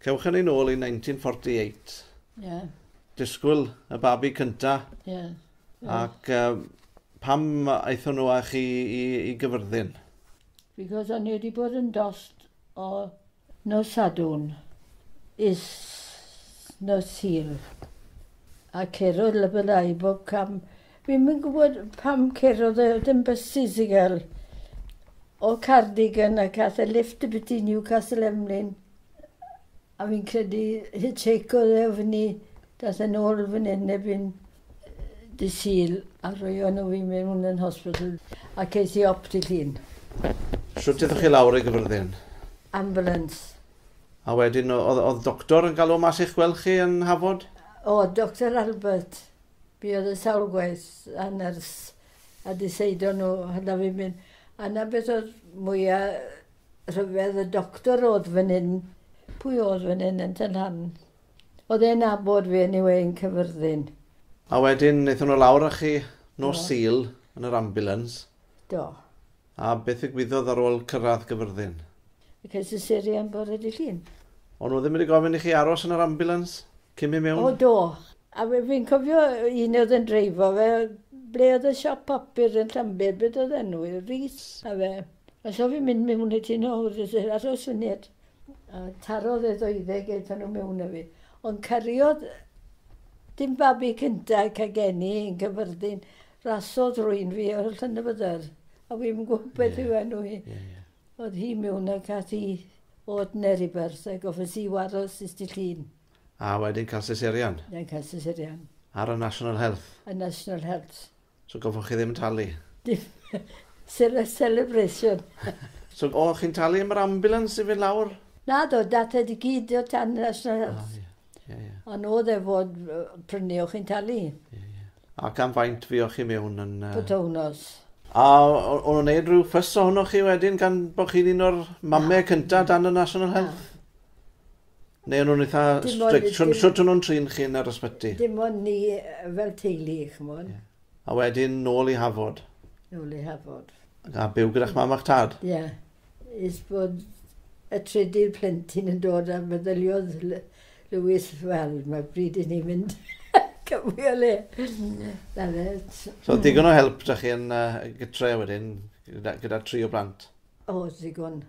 Cewch yn ein ôl i 1948. Yeah. Disgwyl y babi cynta. Yeah. Ac pam aethon nhw â chi i Gyfyrddin? Because o'n i wedi bod yn dost o nos Sadwn is nos Sul. A cerodd lybyddau bob cam. Fi'n mynd gwybod pam cerodd dim buses i gael o Cardigan a cath y lift y byti Newcastle Emlyn. A fi'n credu hitchheikodd e o fyny, dath yn ôl fan hyn erbyn dy Sul a roio nhw fi mewn yn hospital a ces i op til llun. Sut ydych chi lawr i Gyfyrddin? Ambulance. A wedyn, oedd doctor yn galw mas i'ch gweld chi yn Hafod? O, Dr Albert. Fi oedd y sawl gwaith a nyrs a diseido nhw hynna fi'n mynd. A na beth oedd mwyaf rhyfedd y doctor oedd fan hyn. Pwy oedd fan hyn yn Tynhan? Oedd e'n abod fi yn ei wein Cyfyrddin. A wedyn, eithon nhw lawr â chi nos Sul yn yr ambulance. Do. A beth ddigwyddodd ar ôl cyrraedd Gyfyrddin? Y ces y sirian bore di llun. O'n nhw ddim wedi gofyn i chi aros yn yr ambulance? Cym i mewn? O, do. A fi'n cofio un oedd yn dreifo fe, ble oedd y siop papur yn Llambed, beth oedd enw, Rhys. A fe, a so fi'n mynd mewn i ti nhw, aros fyniad. A tarodd e ddoeddeg eithon nhw mewn â fi. Ond cariodd dim babi cynta cael geni yn Gyfyrddin, rasodd rwy'n fi o'r Llanybydr. A fi'n gwybod beth yw enw hi. Oedd hi mewn a cath hi oed Neribers a goffes i waros ysdi llun. A wedyn cael seserian? Yn cael seserian. Ar y National Health? Y National Health. So goffwch chi ddim talu? Dim. Celebration. So o'ch chi'n talu am yr ambulance i fynd lawr? Na do, dat ydi gyd o tan National Health. Ond oedd e fod prynu o'ch chi'n talu. Ac am faint fi o'ch chi mewn yn... Pwtownos. A o'n nhw'n neud rhyw ffys ohonoch chi wedyn gan bod chi'n un o'r mamau cynta dan y National Health? Neu o'n nhw'n eitha strict? Sut o'n nhw'n trin chi yn yr ysbyty? Dim ond ni fel teulu, chymod. A wedyn nôl i Hafod? Nôl i Hafod. A byw gyda'ch mam a'ch tad? Ie. Is bod y trydydd plentyn yn dod a meddyliodd Lewis, wel, mae bryd i ni mynd cymwy o le. So digon o help da chi yn gytre wedyn gyda 3 o blant? O, digon.